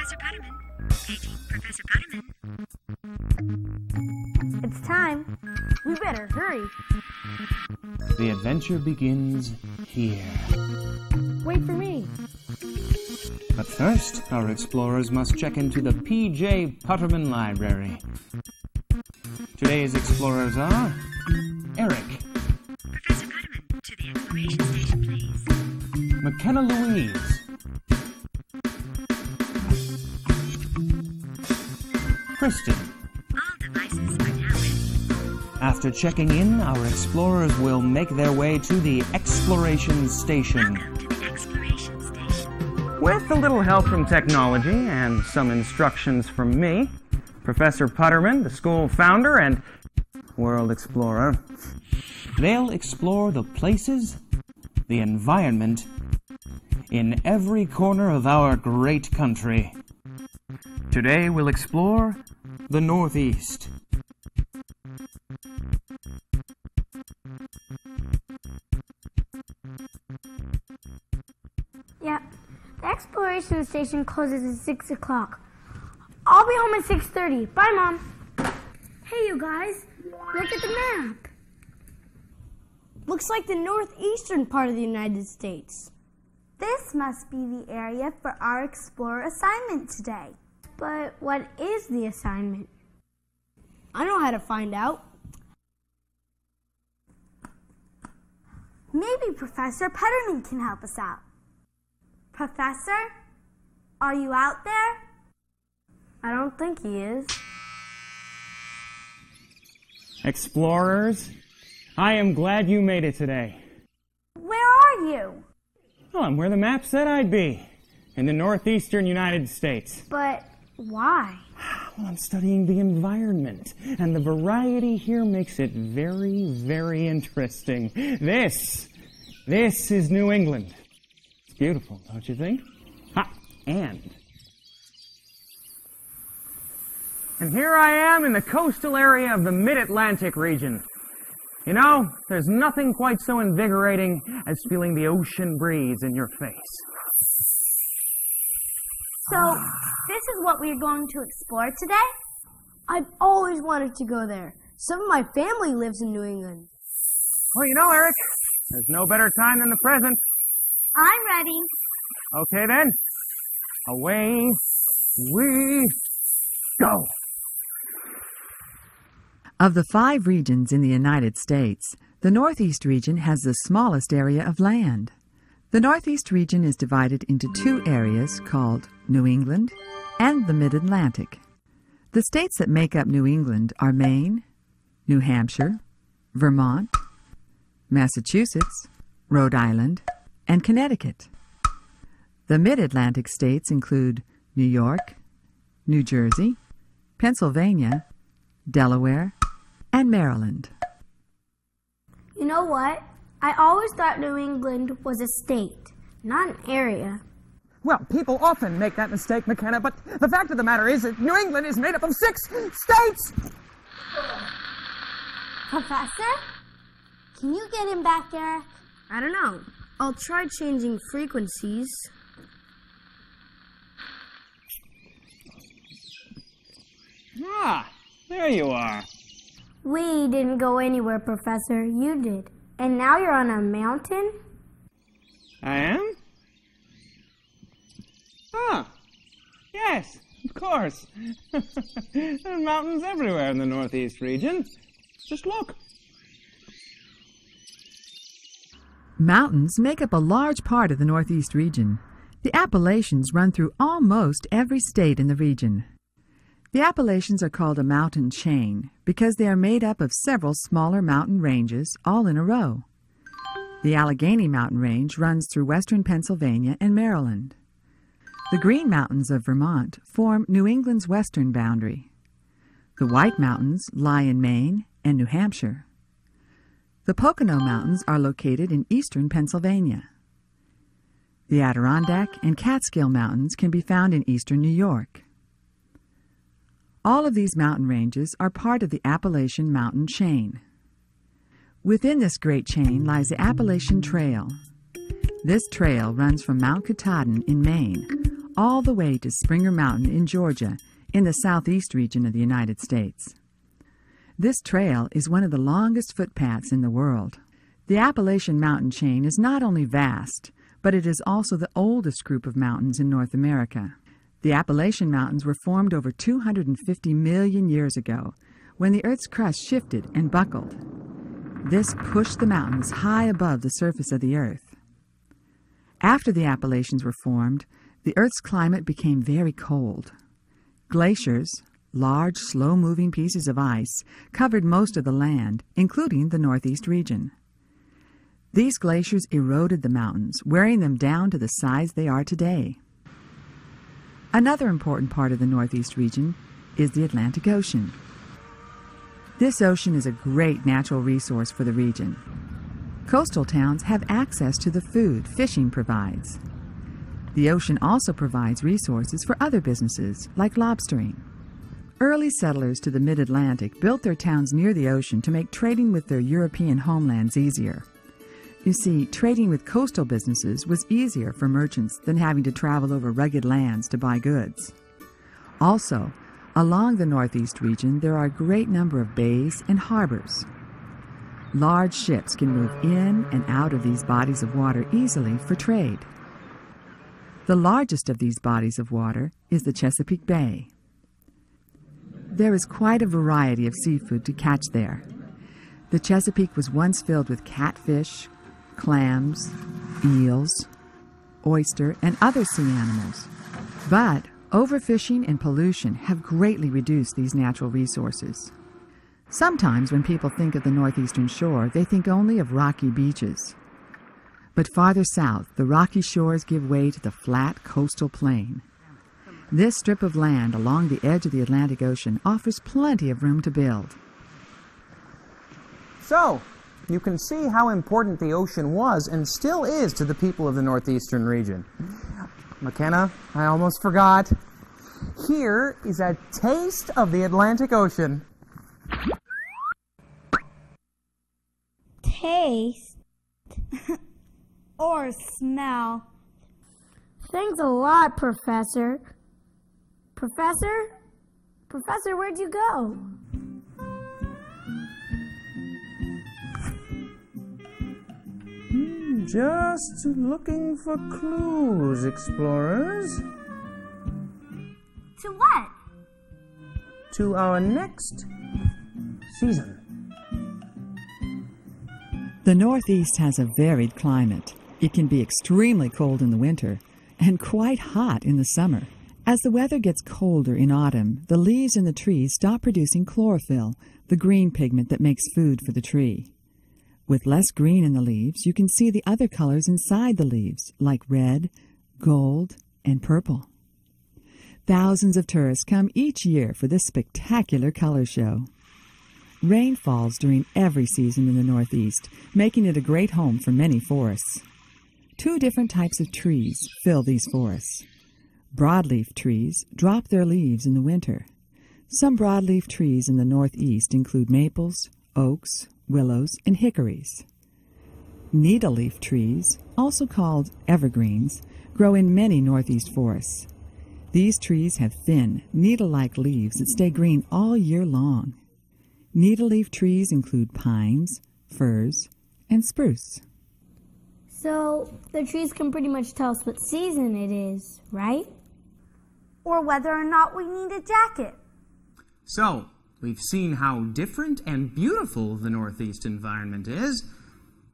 Professor Putterman. Paging Professor Putterman. It's time. We better hurry. The adventure begins here. Wait for me. But first, our explorers must check into the P.J. Putterman Library. Today's explorers are Eric. Professor Putterman, to the exploration station, please. McKenna Louise. Kristen. All devices are now ready. After checking in, our explorers will make their way to the exploration station. Welcome to the exploration station. With a little help from technology and some instructions from me, Professor Putterman, the school founder and world explorer, they'll explore the places, the environment, in every corner of our great country. Today we'll explore the Northeast. Yeah, the exploration station closes at 6 o'clock. I'll be home at 6:30. Bye, Mom. Hey, you guys. Look at the map. Looks like the northeastern part of the United States. This must be the area for our Explorer assignment today. But what is the assignment? I know how to find out. Maybe Professor Putterman can help us out. Professor, are you out there? I don't think he is. Explorers, I am glad you made it today. Where are you? Well, I'm where the map said I'd be, in the northeastern United States. But why? Well, I'm studying the environment, and the variety here makes it very, very interesting. This is New England. It's beautiful, don't you think? And here I am in the coastal area of the Mid-Atlantic region. You know, there's nothing quite so invigorating as feeling the ocean breeze in your face. So, this is what we're going to explore today? I've always wanted to go there. Some of my family lives in New England. Well, you know, Eric, there's no better time than the present. I'm ready. Okay, then. Away we go. Of the 5 regions in the United States, the Northeast region has the smallest area of land. The Northeast region is divided into 2 areas called New England and the Mid-Atlantic. The states that make up New England are Maine, New Hampshire, Vermont, Massachusetts, Rhode Island, and Connecticut. The Mid-Atlantic states include New York, New Jersey, Pennsylvania, Delaware, and Maryland. You know what? I always thought New England was a state, not an area. Well, people often make that mistake, McKenna, but the fact of the matter is that New England is made up of 6 states! Professor? Can you get him back, Eric? I don't know. I'll try changing frequencies. Ah, there you are. We didn't go anywhere, Professor. You did. And now you're on a mountain? I am? Ah, yes, of course. There are mountains everywhere in the Northeast region. Just look. Mountains make up a large part of the Northeast region. The Appalachians run through almost every state in the region. The Appalachians are called a mountain chain because they are made up of several smaller mountain ranges all in a row. The Allegheny Mountain Range runs through western Pennsylvania and Maryland. The Green Mountains of Vermont form New England's western boundary. The White Mountains lie in Maine and New Hampshire. The Pocono Mountains are located in eastern Pennsylvania. The Adirondack and Catskill Mountains can be found in eastern New York. All of these mountain ranges are part of the Appalachian Mountain Chain. Within this great chain lies the Appalachian Trail. This trail runs from Mount Katahdin in Maine all the way to Springer Mountain in Georgia, in the southeast region of the United States. This trail is one of the longest footpaths in the world. The Appalachian Mountain chain is not only vast, but it is also the oldest group of mountains in North America. The Appalachian Mountains were formed over 250 million years ago, when the Earth's crust shifted and buckled. This pushed the mountains high above the surface of the Earth. After the Appalachians were formed, the Earth's climate became very cold. Glaciers, large, slow-moving pieces of ice, covered most of the land, including the Northeast region. These glaciers eroded the mountains, wearing them down to the size they are today. Another important part of the Northeast region is the Atlantic Ocean. This ocean is a great natural resource for the region. Coastal towns have access to the food fishing provides. The ocean also provides resources for other businesses, like lobstering. Early settlers to the mid-Atlantic built their towns near the ocean to make trading with their European homelands easier. You see, trading with coastal businesses was easier for merchants than having to travel over rugged lands to buy goods. Also, along the Northeast region, there are a great number of bays and harbors. Large ships can move in and out of these bodies of water easily for trade. The largest of these bodies of water is the Chesapeake Bay. There is quite a variety of seafood to catch there. The Chesapeake was once filled with catfish, clams, eels, oyster, and other sea animals. But overfishing and pollution have greatly reduced these natural resources. Sometimes when people think of the northeastern shore, they think only of rocky beaches. But farther south, the rocky shores give way to the flat coastal plain. This strip of land along the edge of the Atlantic Ocean offers plenty of room to build. So, you can see how important the ocean was and still is to the people of the northeastern region. McKenna, I almost forgot. Here is a taste of the Atlantic Ocean. Taste or smell? Thanks a lot, Professor. Professor, where'd you go? Just looking for clues, explorers. To what? To our next season. The Northeast has a varied climate. It can be extremely cold in the winter and quite hot in the summer. As the weather gets colder in autumn, the leaves in the trees stop producing chlorophyll, the green pigment that makes food for the tree. With less green in the leaves, you can see the other colors inside the leaves, like red, gold, and purple. Thousands of tourists come each year for this spectacular color show. Rain falls during every season in the Northeast, making it a great home for many forests. Two different types of trees fill these forests. Broadleaf trees drop their leaves in the winter. Some broadleaf trees in the Northeast include maples, oaks, willows, and hickories. Needleleaf trees, also called evergreens, grow in many Northeast forests. These trees have thin, needle-like leaves that stay green all year long. Needleleaf trees include pines, firs, and spruce. So, the trees can pretty much tell us what season it is, right? Or whether or not we need a jacket. So, we've seen how different and beautiful the Northeast environment is,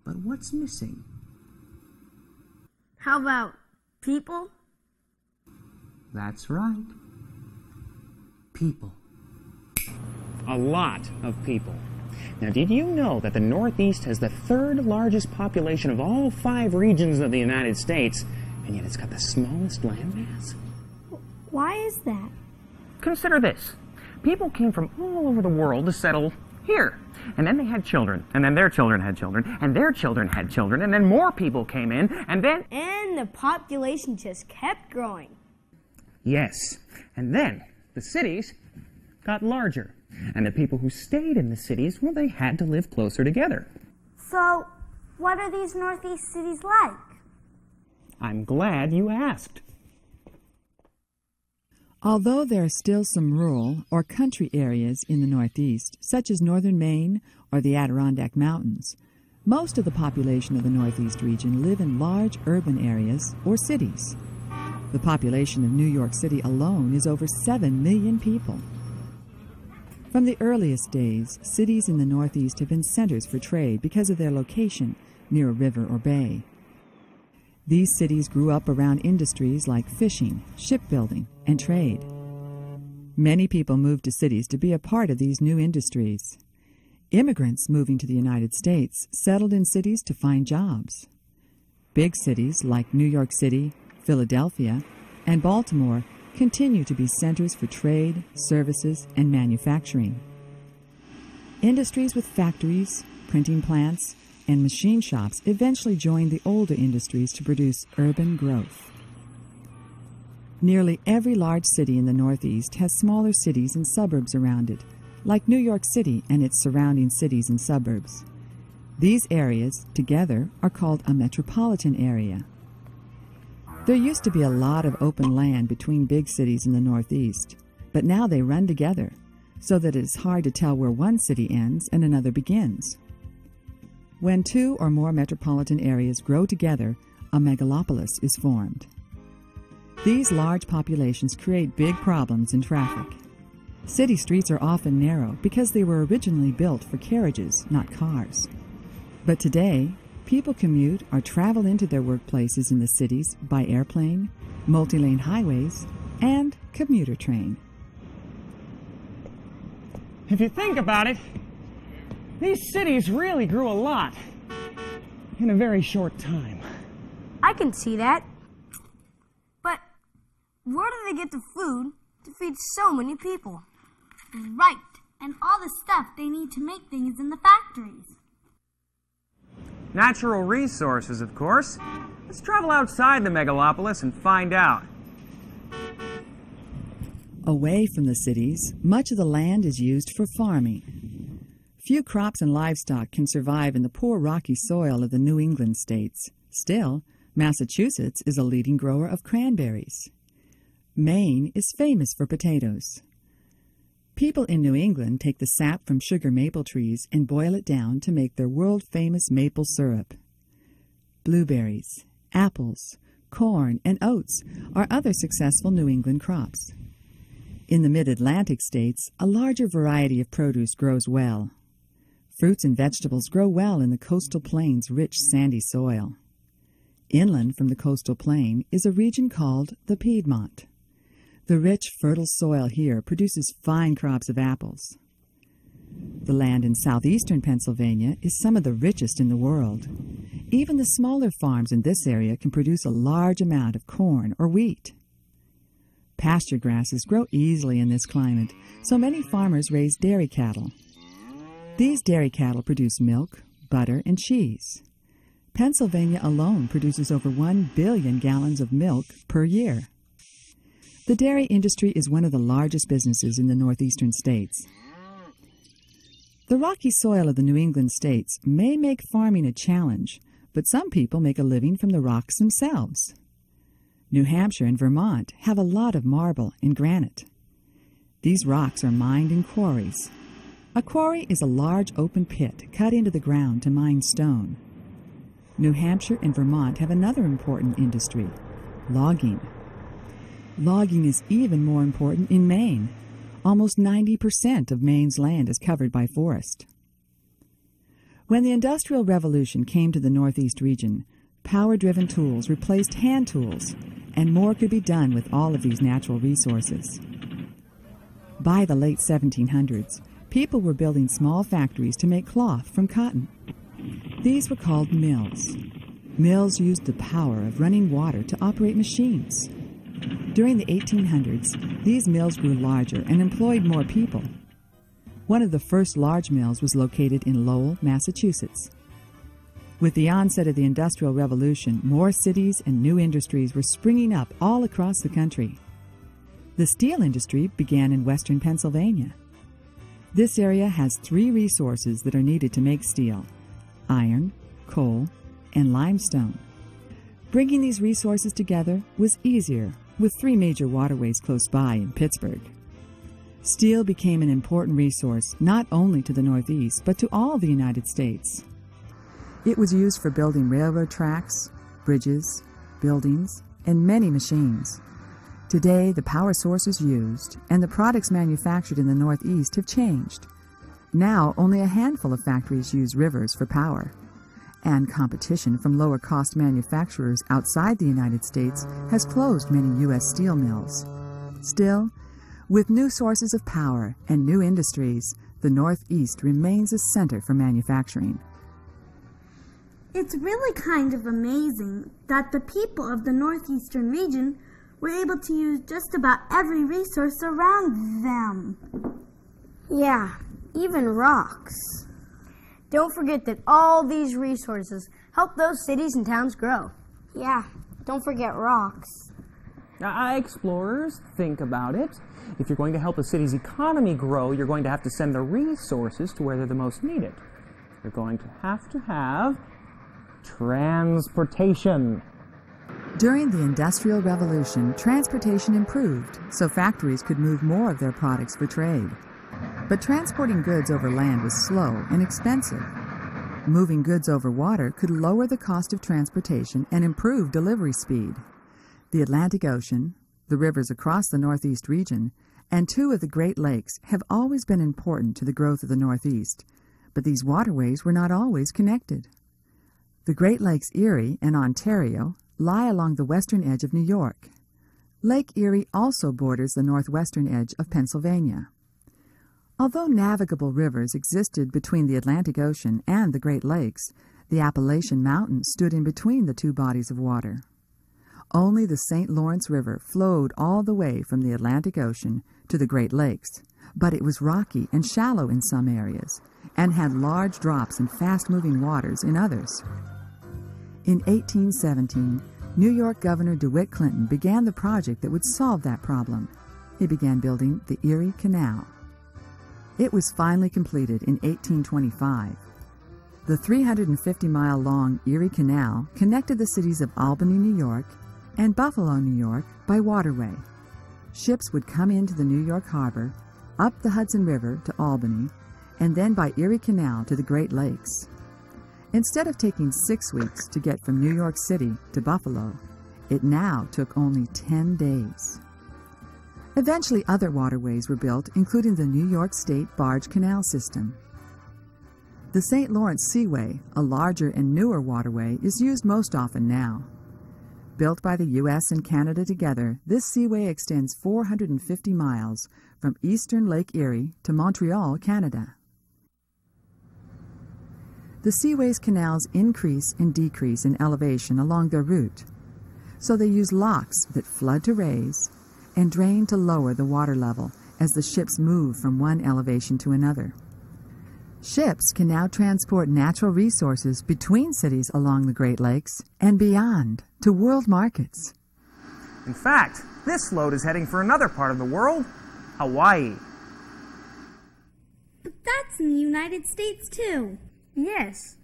but what's missing? How about people? That's right. People. A lot of people. Now, did you know that the Northeast has the third largest population of all 5 regions of the United States, and yet it's got the smallest landmass? Why is that? Consider this. People came from all over the world to settle here. And then they had children, and then their children had children, and their children had children, and then more people came in, and then... And the population just kept growing. Yes. And then the cities got larger. And the people who stayed in the cities, well, they had to live closer together. So, what are these Northeast cities like? I'm glad you asked. Although there are still some rural or country areas in the Northeast, such as northern Maine or the Adirondack Mountains, most of the population of the Northeast region live in large urban areas or cities. The population of New York City alone is over 7 million people. From the earliest days, cities in the Northeast have been centers for trade because of their location near a river or bay. These cities grew up around industries like fishing, shipbuilding, and trade. Many people moved to cities to be a part of these new industries. Immigrants moving to the United States settled in cities to find jobs. Big cities like New York City, Philadelphia, and Baltimore continue to be centers for trade, services, and manufacturing. Industries with factories, printing plants, and machine shops eventually joined the older industries to produce urban growth. Nearly every large city in the Northeast has smaller cities and suburbs around it, like New York City and its surrounding cities and suburbs. These areas, together, are called a metropolitan area. There used to be a lot of open land between big cities in the Northeast, but now they run together, so that it is hard to tell where one city ends and another begins. When two or more metropolitan areas grow together, a megalopolis is formed. These large populations create big problems in traffic. City streets are often narrow because they were originally built for carriages, not cars. But today, people commute or travel into their workplaces in the cities by airplane, multi-lane highways, and commuter train. If you think about it, these cities really grew a lot in a very short time. I can see that. But where do they get the food to feed so many people? Right, and all the stuff they need to make things in the factories. Natural resources, of course. Let's travel outside the megalopolis and find out. Away from the cities, much of the land is used for farming. Few crops and livestock can survive in the poor rocky soil of the New England states. Still, Massachusetts is a leading grower of cranberries. Maine is famous for potatoes. People in New England take the sap from sugar maple trees and boil it down to make their world-famous maple syrup. Blueberries, apples, corn, and oats are other successful New England crops. In the mid-Atlantic states, a larger variety of produce grows well. Fruits and vegetables grow well in the coastal plain's rich sandy soil. Inland from the coastal plain is a region called the Piedmont. The rich, fertile soil here produces fine crops of apples. The land in southeastern Pennsylvania is some of the richest in the world. Even the smaller farms in this area can produce a large amount of corn or wheat. Pasture grasses grow easily in this climate, so many farmers raise dairy cattle. These dairy cattle produce milk, butter, and cheese. Pennsylvania alone produces over 1 billion gallons of milk per year. The dairy industry is one of the largest businesses in the northeastern states. The rocky soil of the New England states may make farming a challenge, but some people make a living from the rocks themselves. New Hampshire and Vermont have a lot of marble and granite. These rocks are mined in quarries. A quarry is a large open pit cut into the ground to mine stone. New Hampshire and Vermont have another important industry, logging. Logging is even more important in Maine. Almost 90% of Maine's land is covered by forest. When the Industrial Revolution came to the Northeast region, power-driven tools replaced hand tools, and more could be done with all of these natural resources. By the late 1700s, people were building small factories to make cloth from cotton. These were called mills. Mills used the power of running water to operate machines. During the 1800s, these mills grew larger and employed more people. One of the first large mills was located in Lowell, Massachusetts. With the onset of the Industrial Revolution, more cities and new industries were springing up all across the country. The steel industry began in western Pennsylvania. This area has 3 resources that are needed to make steel: iron, coal, and limestone. Bringing these resources together was easier with 3 major waterways close by in Pittsburgh. Steel became an important resource not only to the Northeast, but to all the United States. It was used for building railroad tracks, bridges, buildings, and many machines. Today, the power sources used and the products manufactured in the Northeast have changed. Now, only a handful of factories use rivers for power, and competition from lower-cost manufacturers outside the United States has closed many U.S. steel mills. Still, with new sources of power and new industries, the Northeast remains a center for manufacturing. It's really kind of amazing that the people of the northeastern region were able to use just about every resource around them. Yeah, even rocks. Don't forget that all these resources help those cities and towns grow. Yeah, don't forget rocks. Explorers, think about it. If you're going to help a city's economy grow, you're going to have to send the resources to where they're the most needed. You're going to have transportation. During the Industrial Revolution, transportation improved so factories could move more of their products for trade. But transporting goods over land was slow and expensive. Moving goods over water could lower the cost of transportation and improve delivery speed. The Atlantic Ocean, the rivers across the Northeast region, and 2 of the Great Lakes have always been important to the growth of the Northeast, but these waterways were not always connected. The Great Lakes Erie and Ontario lie along the western edge of New York. Lake Erie also borders the northwestern edge of Pennsylvania. Although navigable rivers existed between the Atlantic Ocean and the Great Lakes, the Appalachian Mountains stood in between the 2 bodies of water. Only the St. Lawrence River flowed all the way from the Atlantic Ocean to the Great Lakes, but it was rocky and shallow in some areas and had large drops and fast-moving waters in others. In 1817, New York Governor DeWitt Clinton began the project that would solve that problem. He began building the Erie Canal. It was finally completed in 1825. The 350-mile-long Erie Canal connected the cities of Albany, New York, and Buffalo, New York, by waterway. Ships would come into the New York harbor, up the Hudson River to Albany, and then by Erie Canal to the Great Lakes. Instead of taking 6 weeks to get from New York City to Buffalo, it now took only 10 days. Eventually, other waterways were built, including the New York State Barge Canal System. The St. Lawrence Seaway, a larger and newer waterway, is used most often now. Built by the U.S. and Canada together, this seaway extends 450 miles from eastern Lake Erie to Montreal, Canada. The seaway's canals increase and decrease in elevation along their route, so they use locks that flood to raise and drain to lower the water level as the ships move from one elevation to another. Ships can now transport natural resources between cities along the Great Lakes and beyond to world markets. In fact, this load is heading for another part of the world, Hawaii. But that's in the United States, too. Yes.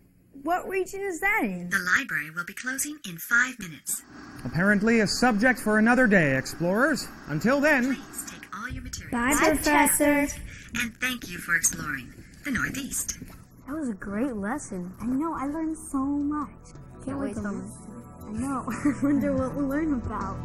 What region is that in? The library will be closing in 5 minutes. Apparently a subject for another day, explorers. Until then... Please take all your materials. Bye, Professor. And thank you for exploring the Northeast. That was a great lesson. I know, I learned so much. Can't wait to listen. I know. I wonder what we'll learn about.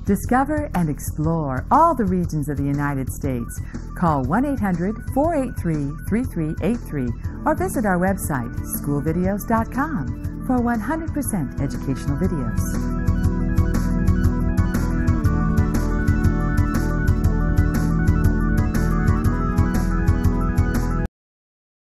Discover and explore all the regions of the United States. Call 1-800-483-3383 or visit our website, schoolvideos.com, for 100% educational videos.